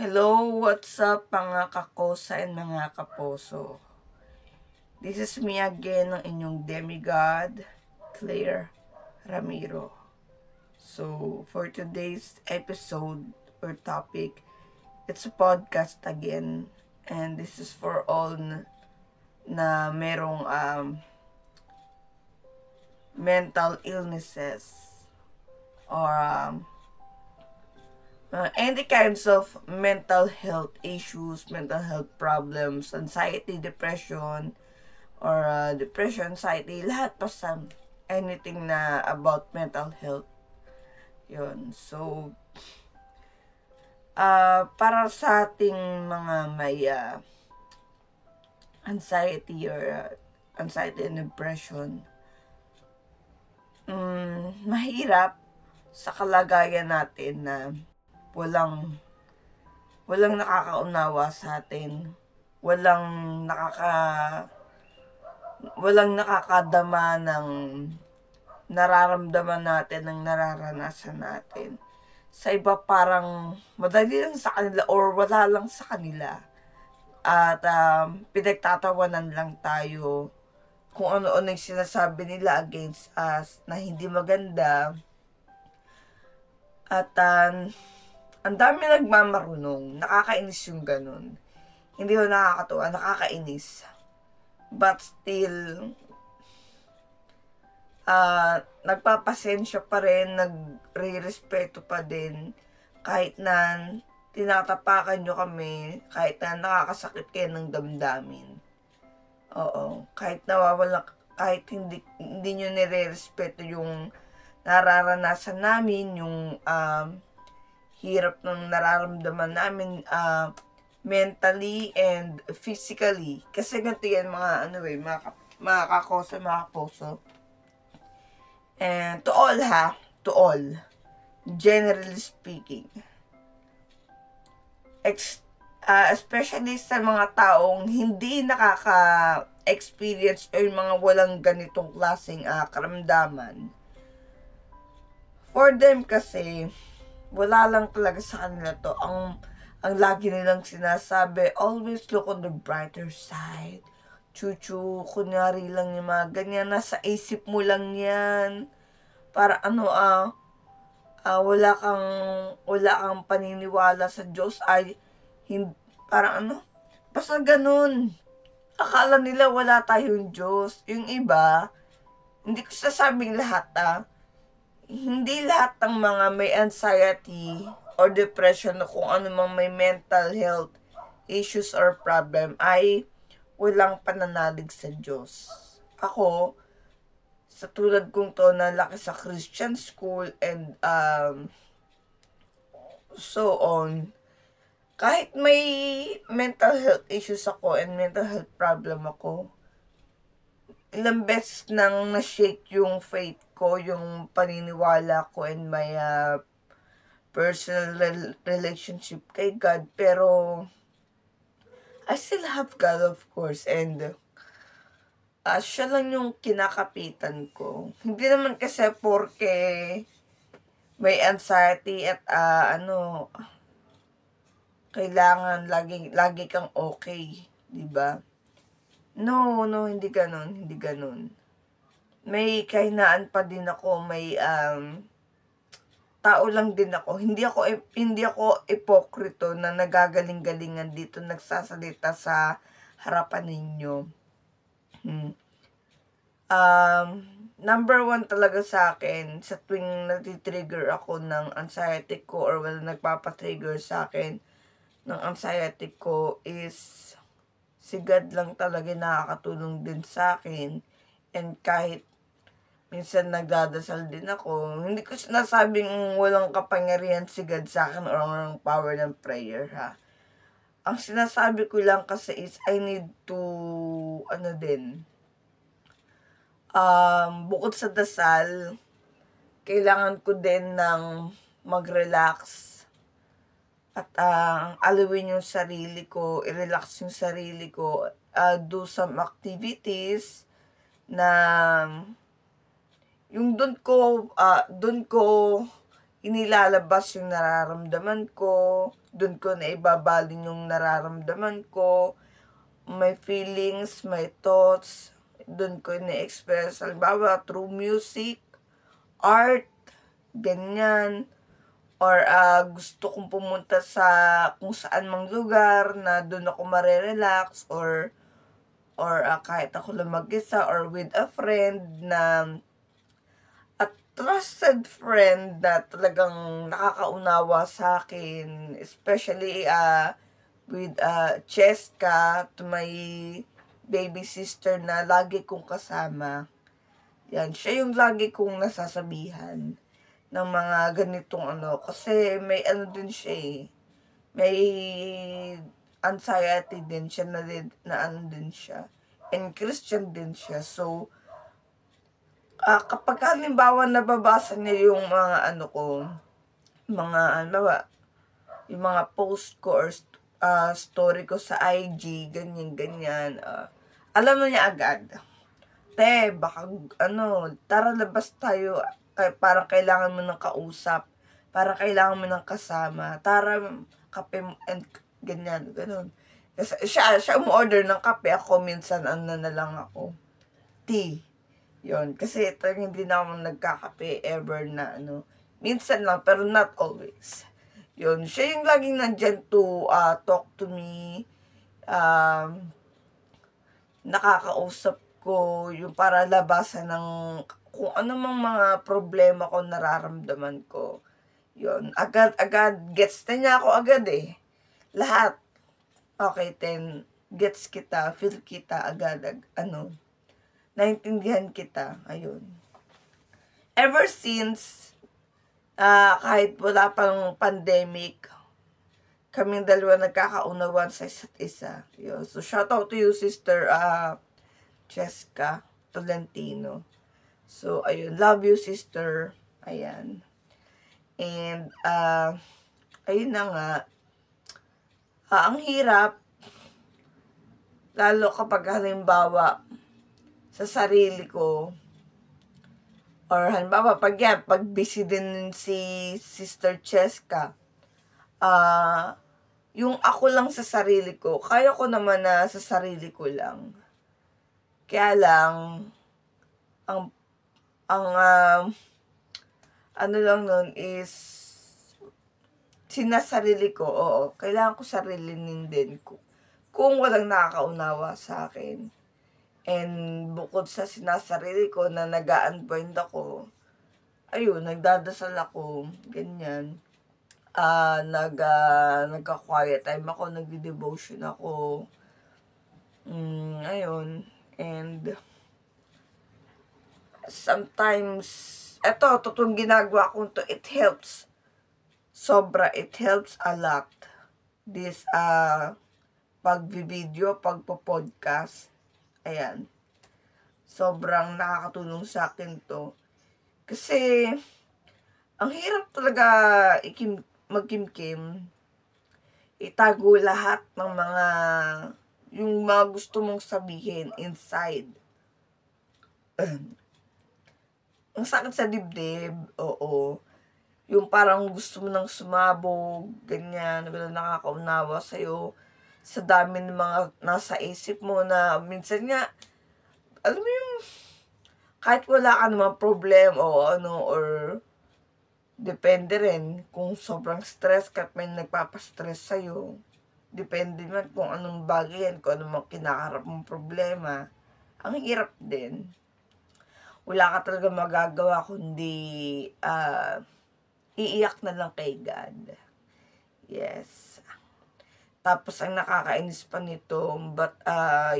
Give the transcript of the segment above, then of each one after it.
Hello, what's up mga kakosa and mga kaposo? This is me again, ang inyong demigod, Claire Ramiro. So, for today's episode or topic, it's a podcast again. And this is for all na merong mental illnesses or any kinds of mental health issues, mental health problems, anxiety, depression, or depression, anxiety, lahat basta anything na about mental health. Yun. So, para sa ating mga may anxiety or anxiety and depression, mahirap sa kalagayan natin na walang nakakaunawa sa atin, walang nakakadama ng nararamdaman natin, ng nararanasan natin. Sa iba parang madali lang sa kanila or wala lang sa kanila. At pinagtatawanan lang tayo kung ano-ano yung sinasabi nila against us na hindi maganda. At ang dami nagmamarunong. Nakakainis yung ganun. Hindi ko nakakatuwa. Nakakainis. But still, nagpapasensya pa rin, nagre-respeto pa din. Kahit na tinatapakan nyo kami, kahit na nakakasakit kayo ng damdamin. Oo. Kahit nawawala, kahit hindi nyo nire-respeto yung nararanasan namin, yung hirap ng nararamdaman namin mentally and physically. Kasi ganito yan mga kakosa, mga kaposo. And to all, generally speaking. Especially sa mga taong hindi nakaka-experience o yung mga walang ganitong klaseng karamdaman. For them kasi, wala lang talaga sa kanila to. Ang lagi nilang sinasabi, always look on the brighter side. Chuchu, kunyari lang yung mga ganyan. Nasa isip mo lang yan. Para wala kang paniniwala sa Diyos. Basta ganun. Akala nila wala tayong Diyos. Yung iba, hindi ko sasabing lahat hindi lahat ng mga may anxiety or depression o kung ano mang may mental health issues or problem ay walang pananalig sa Diyos. Ako, sa tulad kong to, nalaki sa Christian school and so on, kahit may mental health issues ako and mental health problem ako, ilang beses nang na-shake yung faith ko, yung paniniwala ko and my personal relationship kay God. Pero I still have God, of course, and siya lang yung kinakapitan ko. Hindi naman kasi porke may anxiety at kailangan lagi kang okay, di ba? No, hindi ganun. May kahinaan pa din ako, may tao lang din ako. Hindi ako ipokrito na nagagaling-galingan dito nagsasalita sa harapan ninyo. Number one talaga sa akin, sa tuwing natitrigger ako ng anxiety ko or nagpapatrigger sa akin ng anxiety ko is si God lang talaga nakakatulong din sa akin. And kahit minsan nagdadasal din ako, hindi ko sinasabing walang kapangyarihan si God sa akin or walang power ng prayer, ha. Ang sinasabi ko lang kasi is I need to, bukod sa dasal, kailangan ko din ng mag-relax at alawin yung sarili ko, i-relax yung sarili ko, do some activities na yung doon ko inilalabas yung nararamdaman ko, dun ko na ibabalin yung nararamdaman ko, my feelings, my thoughts, dun ko na-express. Halimbawa, through music, art, ganyan. Or gusto kong pumunta sa kung saan mang lugar na dun ako marerelax, or kahit ako lang mag-isa or with a friend na trusted friend na talagang nakakaunawa sa akin, especially with Cheska, to my baby sister na lagi kong kasama. Yan, siya yung lagi kong nasasabihan ng mga ganitong kasi may din siya may anxiety din siya na din siya, and Christian din siya. So kapag halimbawa nababasa niya yung mga yung mga post ko or story ko sa IG, ganyan, alam na niya agad, te, baka tara labas tayo, parang kailangan mo ng kausap, parang kailangan mo ng kasama, tara kape and ganun. Kasi siya umorder ng kape, ako minsan na lang ako, tea. Yun, kasi talagang hindi na ako nagkakape ever na minsan lang, pero not always. Yun, siya yung laging nandyan to talk to me, nakakausap ko, yung para labasan ng kung ano mang mga problema ko, nararamdaman ko. Yun, agad gets na niya ako agad lahat. Okay, gets kita, feel kita agad, naintindihan kita. Ayun. Ever since, kahit wala pang pandemic, kaming dalawa nagkakaunawan sa isa't isa. Yun. So, shout out to you, Sister Cheska Tolentino. So, ayun. Love you, sister. Ayan. And, ayun na nga. Ang hirap, lalo kapag halimbawa, sa sarili ko, or halimbawa pag busy din si Sister Cheska, yung ako lang sa sarili ko, kaya ko naman na sa sarili ko lang. Kaya lang, ano lang nun is, sinasarili ko, kailangan ko sarilinin din ko. Kung walang nakakaunawa sa akin. And bukod sa sinasarili ko na nag-unwind ako, ayun, nagdadasal ako, ganyan. Nagka-quiet time ako, nagdi-devotion ako. Ayun. And sometimes, totoong ginagawa ko to, it helps. Sobra, it helps a lot. This, pag-video, pagpo-podcast. Ayan. Sobrang nakakatulong sa akin to. Kasi, ang hirap talaga magkimkim. Itago lahat ng yung mga gusto mong sabihin inside. Ang sakit sa dibdib, oo. Yung parang gusto mo nang sumabog, ganyan, wala nakakaunawa sa'yo. Sa dami ng mga nasa isip mo na minsan nga, alam mo yung, kahit wala ka naman problem or depende rin kung sobrang stress ka at may nagpapastress sa'yo. Depende man kung anong bagay yan, kung anong kinakarap mong problema. Ang hirap din. Wala ka talaga magagawa kundi iiyak na lang kay God. Yes. Tapos, ang nakakainis pa nito, but, I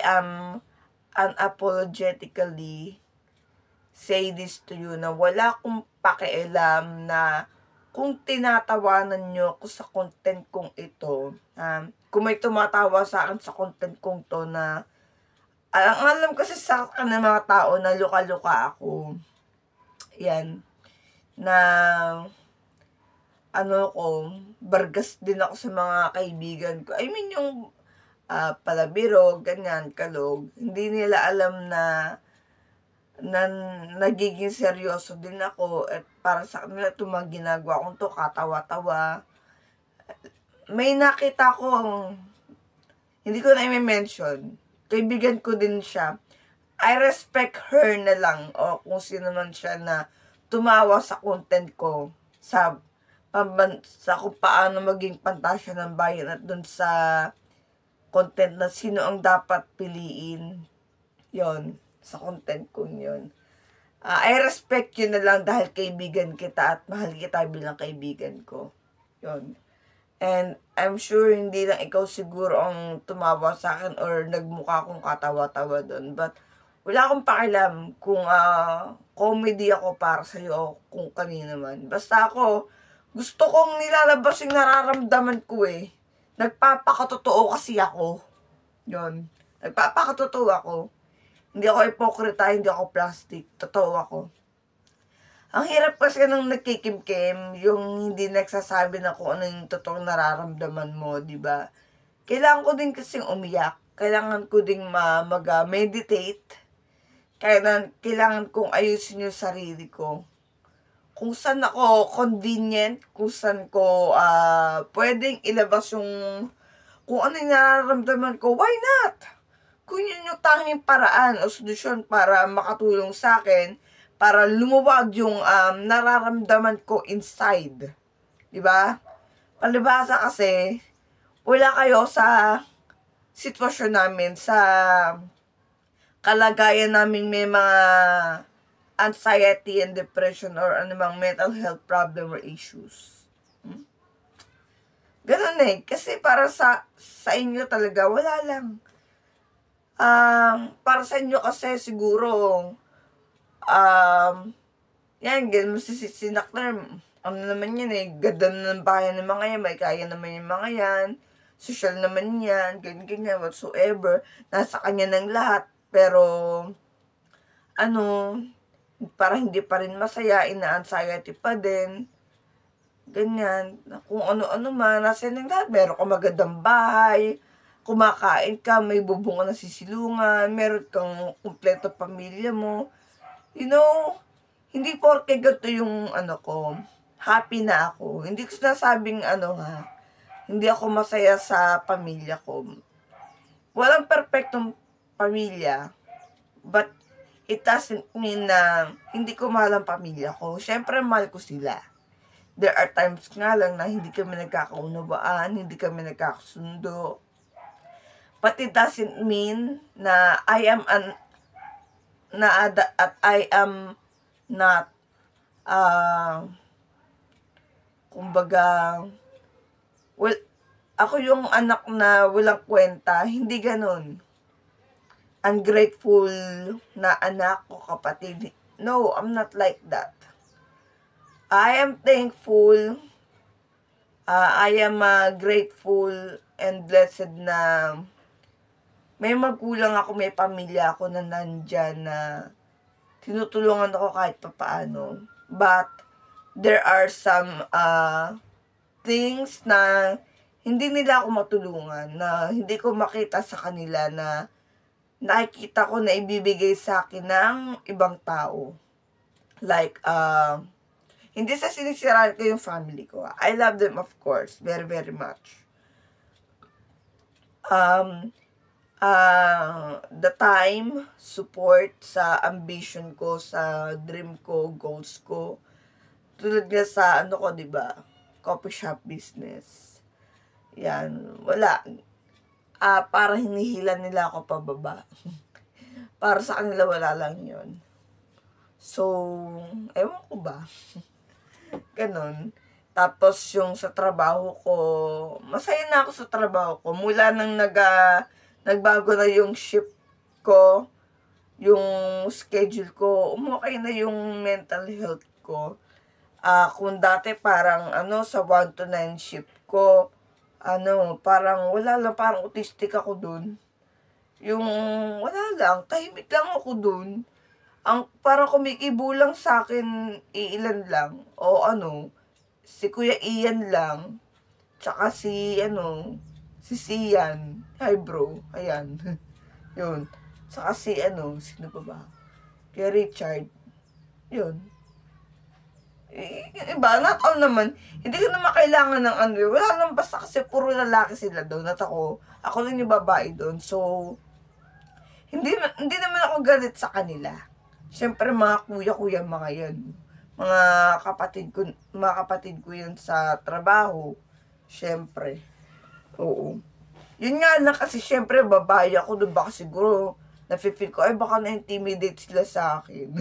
am unapologetically say this to you na wala akong pakialam na kung tinatawanan nyo ako sa content kong ito, kung may tumatawa sa akin sa content kong to na, ang alam kasi sa akin ng mga tao na luka-luka ako, yan, na, bargas din ako sa mga kaibigan ko. I mean, yung palabiro, ganyan, kalog. Hindi nila alam na na nagiging seryoso din ako at para sa kanila ito mga ginagawa kong to, katawa-tawa. May nakita ko, hindi ko na i-mention, kaibigan ko din siya. I respect her na lang o kung sino man siya na tumawa sa content ko sa kung paano maging pantasya ng bayan at dun sa content na sino ang dapat piliin. Yon sa content ko yun. I respect you na lang dahil kaibigan kita at mahal kita bilang kaibigan ko. Yon. And I'm sure hindi lang ikaw siguro ang tumawa sa akin or nagmukha kong katawa-tawa doon. But wala akong pakialam kung comedy ako para sa'yo o kung kanino man. Basta ako, gusto kong nilalabas yung nararamdaman ko eh. Nagpapakatotoo kasi ako. Yon. Nagpapakatotoo ako. Hindi ako hipokrita, hindi ako plastic. Totoo ako. Ang hirap kasi nung nagkikimkim, yung hindi nagsasabi na kung ano yung totoong nararamdaman mo, di ba? Kailangan ko din kasing umiyak. Kailangan ko din mag-meditate. Kailangan kong ayusin yung sarili ko. Kung saan ako convenient, kung saan ko pwedeng ilabas yung kung ano yung nararamdaman ko, why not? Kung yun yung tanging paraan o solusyon para makatulong sa akin, para lumuwag yung nararamdaman ko inside. Diba? Palibhasa kasi, wala kayo sa sitwasyon namin, sa kalagayan namin may mga anxiety and depression or anumang mental health problem or issues. Ganun eh. Kasi para sa inyo talaga, wala lang. Para sa inyo kasi siguro, yan, ganun si Sinakler, ano naman yan eh, ganda ng bayan ng mga yan, may kaya naman yung mga yan, social naman yan, ganyan, whatsoever, nasa kanya ng lahat, pero, para hindi pa rin masaya, ina-anxiety pa din, ganyan, kung ano-ano man, nasa ng lahat, meron ka magandang bahay, kumakain ka, may bubong na sisilungan, meron kang kumpleto pamilya mo. You know, hindi porke gato yung ko, happy na ako. Hindi ko sinasabing hindi ako masaya sa pamilya ko. Walang perfectong pamilya, but it doesn't mean na hindi ko mahal ang pamilya ko. Siyempre, mahal ko sila. There are times nga lang na hindi kami nagkakaunawaan, hindi kami nagkakasundo. But it doesn't mean na I am not kumbaga, well, ako yung anak na walang kwenta, hindi ganun. Ungrateful na anak ko, kapatid. No, I'm not like that. I am thankful, I am grateful and blessed na may magulang ako, may pamilya ako na nandyan na tinutulungan ako kahit papaano. But, there are some things na hindi nila ako matulungan, na hindi ko makita sa kanila na nakikita ko na ibibigay sa akin ng ibang tao. Like, hindi sa sinisiraan ko yung family ko. I love them, of course, very, very much. The time, support sa ambition ko, sa dream ko, goals ko. Tulad nga sa ko, diba? Coffee shop business. Yan, wala. Para hinihila nila ako pababa. Para sa kanila, wala lang yun. So, ewan ko ba? Ganon. Tapos, yung sa trabaho ko, masaya na ako sa trabaho ko. Mula nang nagbago na yung shift ko, yung schedule ko, umukay na yung mental health ko. Kung dati parang sa 1 to 9 shift ko, parang wala lang, parang autistic ako dun. Yung wala lang, tahimik lang ako dun. Ang parang kumikibo lang sa akin, iilan lang. O si Kuya Ian lang. Tsaka si Sian. Hi bro. Ayan. Yun. Tsaka sino pa ba? kay Richard. Yun. Yung iba, not all naman, hindi ko naman kailangan ng ano, wala naman basta kasi puro lalaki sila doon at ako lang yung babae doon. So, hindi naman ako galit sa kanila. Siyempre, mga kuya-kuya mga yan. Mga kapatid ko yan sa trabaho. Siyempre. Oo. Yun nga lang kasi siyempre, babae ako doon, baka siguro, nafe-feel ko, ay baka na-intimidate sila sa akin.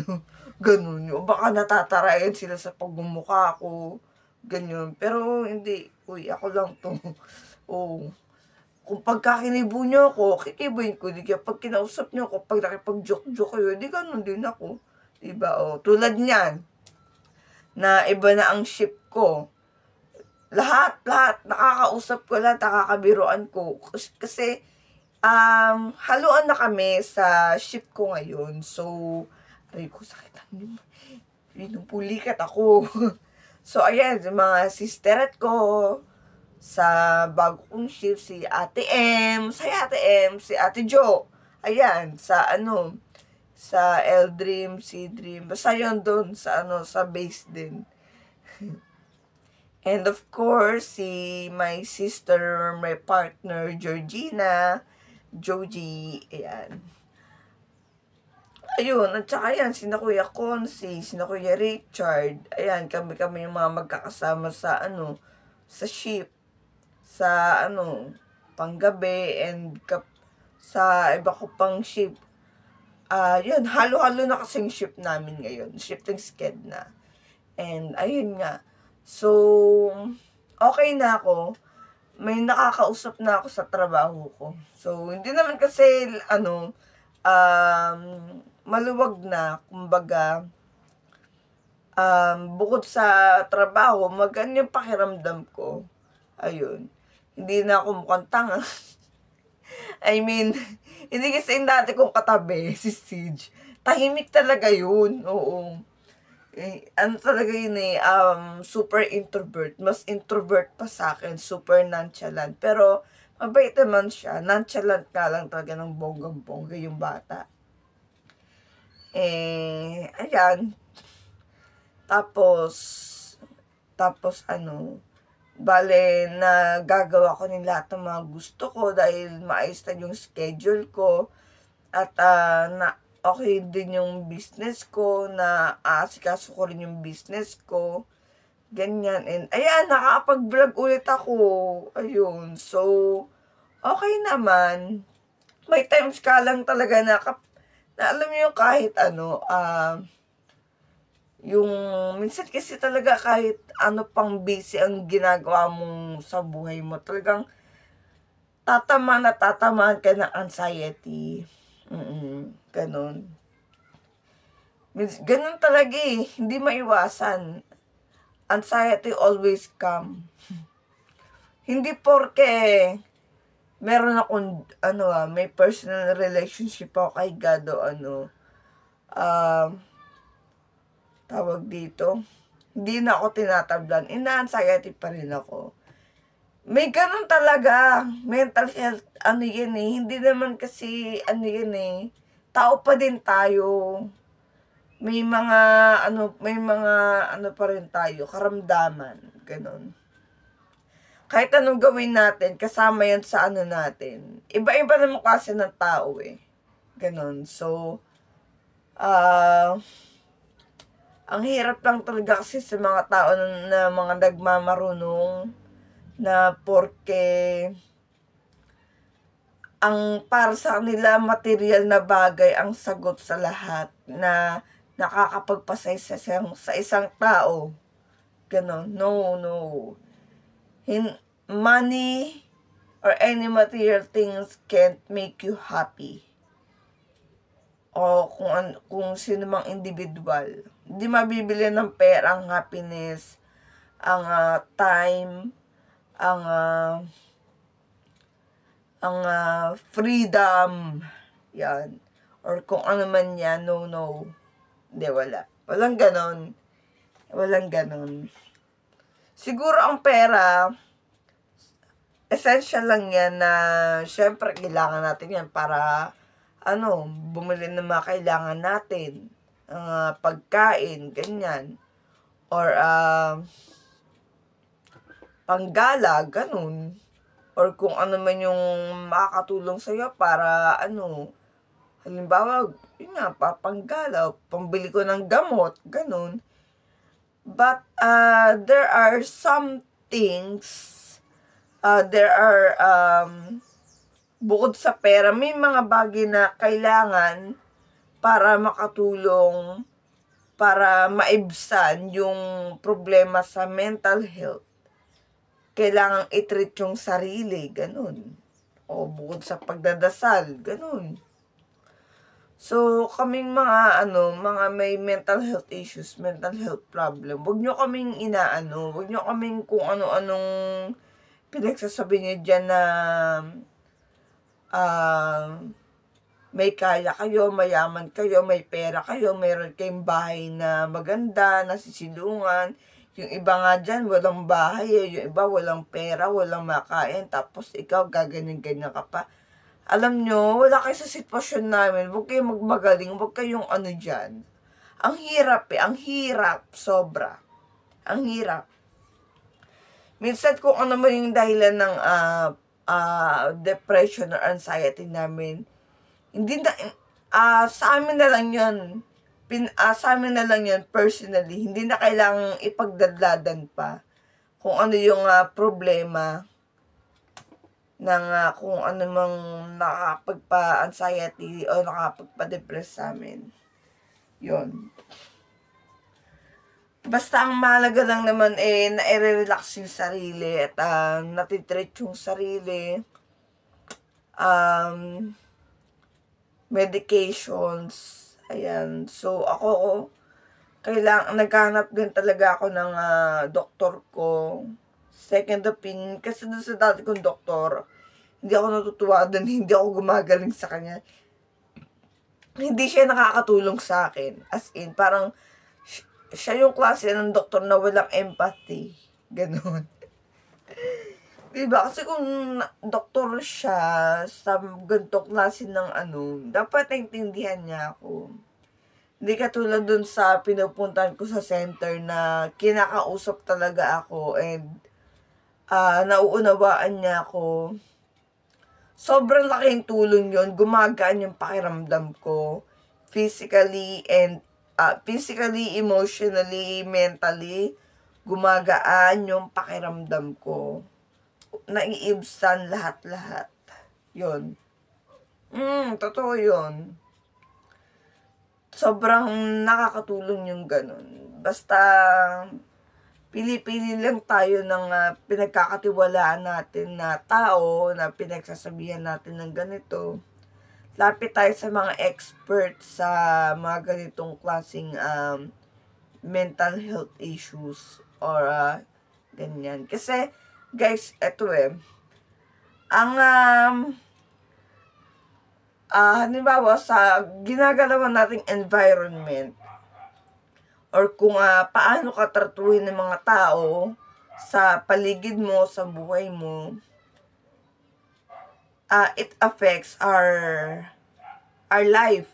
Ganun yun. Baka natatarayan sila sa pagmumukha ko. Ganyan. Pero hindi. Uy, ako lang to. Oo. Kung pagkakinibo nyo ako, kikibuhin ko. Di kaya pag kinausap nyo ako, pag nakipag-joke-joke kayo, di ganun din ako. Diba? O, tulad niyan, na iba na ang ship ko. Lahat, nakakausap ko lahat, nakakabiruan ko. Kasi, haluan na kami sa ship ko ngayon. So, aray ko, sakit ang pinupulikat ako. So, ayan, mga sisteret ko, sa bago kong ship, si Ate M, si Ate Jo, ayan, sa sa L-Dream, C-Dream, basta yun doon, sa sa base din. And of course, my sister, my partner, Georgina, Joji, ayan. Ayun, at saka yan, sina Kuya Consi, sina Kuya Richard, ayan, kami yung mga magkakasama sa sa ship, sa panggabi, and sa iba ko pang ship. Yun, halo-halo na kasing ship namin ngayon, shifting sked na. And ayun nga, so, okay na ako, may nakakausap na ako sa trabaho ko. So, hindi naman kasi, maluwag na, kumbaga, bukod sa trabaho, maganda yung pakiramdam ko. Ayun. Hindi na ako mukhang tanga. I mean, hindi kasi yung dati kong katabi, si Siege. Tahimik talaga yun. Oo. Talaga yun super introvert. Mas introvert pa sa akin. Super nonchalant. Pero, mabait naman siya. Nonchalant nga lang talaga ng bonggang-bongga yung bata. Ayan. Tapos, bale, nagagawa ko ng lahat ng mga gusto ko dahil maayos na yung schedule ko. At okay din yung business ko, na aasikaso ko rin yung business ko. Ganyan. And ayan, nakakapag-vlog ulit ako. Ayun. So, okay naman. May times ka lang talaga na alam mo yung kahit yung minsan kasi talaga kahit pang busy ang ginagawa mong sa buhay mo, talagang tatamaan ka ng anxiety. Ganon. Ganon talaga eh. Hindi maiwasan. Anxiety always come. Hindi porke meron akong, may personal relationship ako kay God o tawag dito, hindi na ako tinatablan, ina-anxiety pa rin ako. May ganun talaga, mental health, yan eh, hindi naman kasi, yan eh, tao pa din tayo. May mga, pa rin tayo, karamdaman, ganun. Kahit anong gawin natin, kasama yan sa natin. Iba-iba naman kasi ng tao eh. Ganun. So, ang hirap lang talaga kasi sa mga tao na mga nagmamarunong na porke ang para sa kanila material na bagay ang sagot sa lahat na nakakapagpasay sa isang tao. Ganon. No. Money or any material things can't make you happy. O kung sino mang individual. Hindi mabibili ng pera ang happiness, ang time, ang freedom. Yan. Or kung ano man yan, no. Hindi, wala. Walang ganon. Siguro ang pera, essential lang yan na, syempre, kailangan natin yan para, bumili ng mga kailangan natin. pagkain, ganyan. Or panggala, ganun. Or kung ano man yung makakatulong sa'yo para halimbawa, yun nga, papanggala, pambili ko ng gamot, ganun. But there are some things, bukod sa pera, may mga bagay na kailangan para makatulong, para maibsan yung problema sa mental health. Kailangan i-treat yung sarili, ganun. O bukod sa pagdadasal, ganun. So, kaming mga may mental health issues, mental health problem, wag nyo kaming wag nyo kaming kung ano-anong pinagsasabi nyo dyan na may kaya kayo, mayaman kayo, may pera kayo, mayroon kayong bahay na maganda, nasisilungan. Yung iba nga dyan, walang bahay, yung iba walang pera, walang makain, tapos ikaw gaganyan-ganyan ka pa. Alam nyo, wala kayo sa sitwasyon namin, huwag kayong magmagaling, huwag kayong dyan. Ang hirap ang hirap, sobra. Ang hirap. Minsan kung ano man yung dahilan ng depression or anxiety namin, hindi na, sa amin na lang yun, sa amin na lang yun personally, hindi na kailangang ipagdadladan pa kung ano yung problema ng kung ano mang nakapagpa-anxiety o nakapagpa-depress sa amin. Yun. Basta ang mahalaga lang naman na-relax yung sarili at natitreat yung sarili. Medications. Ayan. So, ako, naghahanap din talaga ako ng doktor ko. Second opinion. Kasi doon sa dati kong doktor, hindi ako natutuwa doon, hindi ako gumagaling sa kanya. Hindi siya nakakatulong sa akin. As in, parang, siya yung klase ng doktor na walang empathy. Ganon. Diba? Kasi kung doktor siya sa ganitong klase ng dapat naintindihan niya ako. Hindi katulad dun sa pinupuntahan ko sa center na kinakausap talaga ako and nauunawaan niya ako. Sobrang laking tulong yon, gumagaan yung pakiramdam ko. Physically, emotionally, mentally, gumagaan yung pakiramdam ko. Naiibsan lahat-lahat. Yun. Totoo yun. Sobrang nakakatulong yung ganun. Basta, pili-pili lang tayo ng pinagkakatiwalaan natin na tao, na pinagsasabihan natin ng ganito. Lapit tayo sa mga experts sa mga ganitong klaseng mental health issues or ganyan. Kasi, guys, eto halimbawa sa ginagalawan nating environment or kung paano ka tratuhin ng mga tao sa paligid mo, sa buhay mo, it affects our life,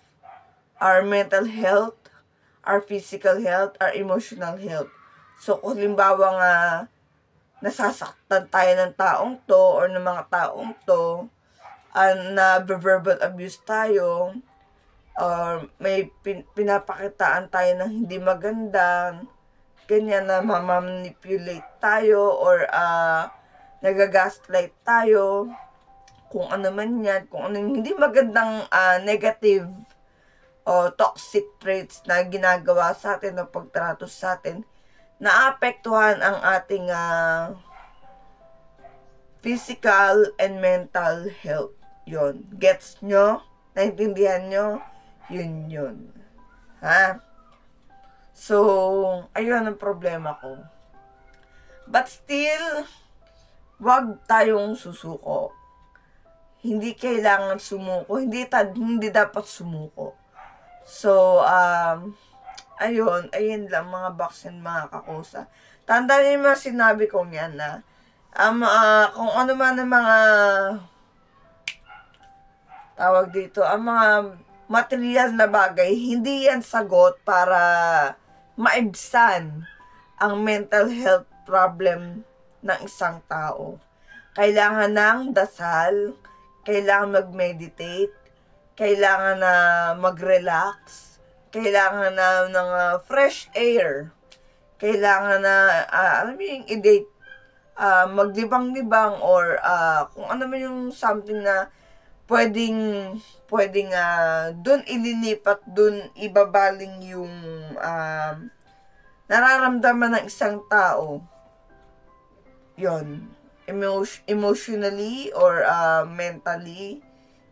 our mental health, our physical health, our emotional health. So, kung halimbawa nga nasasaktan tayo ng taong to or ng mga taong to, na verbal abuse tayo, or may pinapakitaan tayo ng hindi maganda, ganyan na mamanipulate tayo, or nagagaslight tayo, kung ano man yan, kung ano hindi magandang negative o toxic traits na ginagawa sa atin o pagtrato sa atin, naapektuhan ang ating physical and mental health. Yun. Gets nyo? Naintindihan nyo? Yun. Ha? So, ayun ang problema ko. But still, wag tayong susuko. Hindi kailangan sumuko. Hindi dapat sumuko. So, ayun lang mga box and mga kakusa. Tandaan niyo yung mga sinabi kong yan na kung ano man ang mga tawag dito, ang mga material na bagay, hindi yan sagot para maibsan ang mental health problem ng isang tao. Kailangan ng dasal, kailangan mag-meditate, kailangan na mag-relax, kailangan na ng fresh air, kailangan na, alam mo yung i-date, maglibang-libang or kung ano man yung something na pwedeng dun ililipat, dun ibabaling yung nararamdaman ng isang tao. Yon, emotionally or mentally.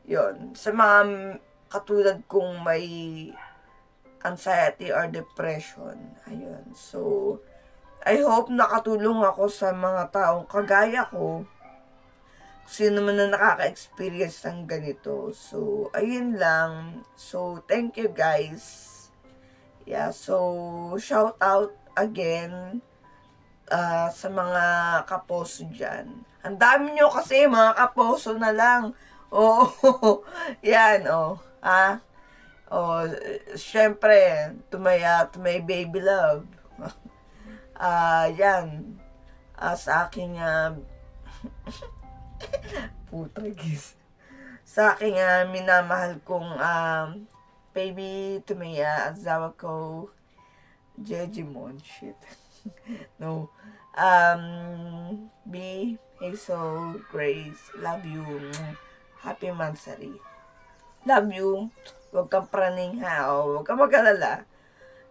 Yon, sa mga katulad kong may anxiety or depression. Ayun. So, I hope nakatulong ako sa mga taong kagaya ko. Sino man na nakaka-experience ng ganito. So, ayun lang. So, thank you guys. Yeah, so, shout out again sa mga kaposo dyan. Ang dami nyo kasi, mga kaposo na lang. Oo, yan, syempre, to my baby love. Yan. Sa aking, putragis. Sa aking minamahal kong baby Tumaya, asawa ko, Jejimon, shit. No. B, Hazel, Grace, love you. Happy Mansari. Love you. Huwag kang praning ha. Huwag kang mag-alala.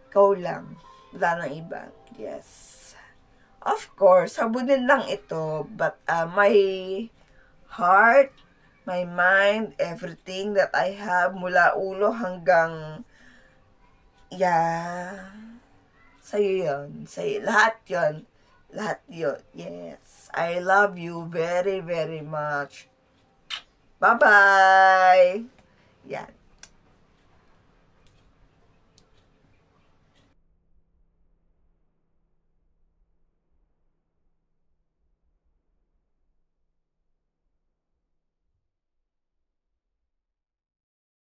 Ikaw lang. Wala nang iba. Yes. Of course, sabunin lang ito. But my heart, my mind, everything that I have mula ulo hanggang sa'yo yun. Sa'yo. Lahat yun. Lahat yun. Yes. I love you very, very much. Bye-bye! Yan.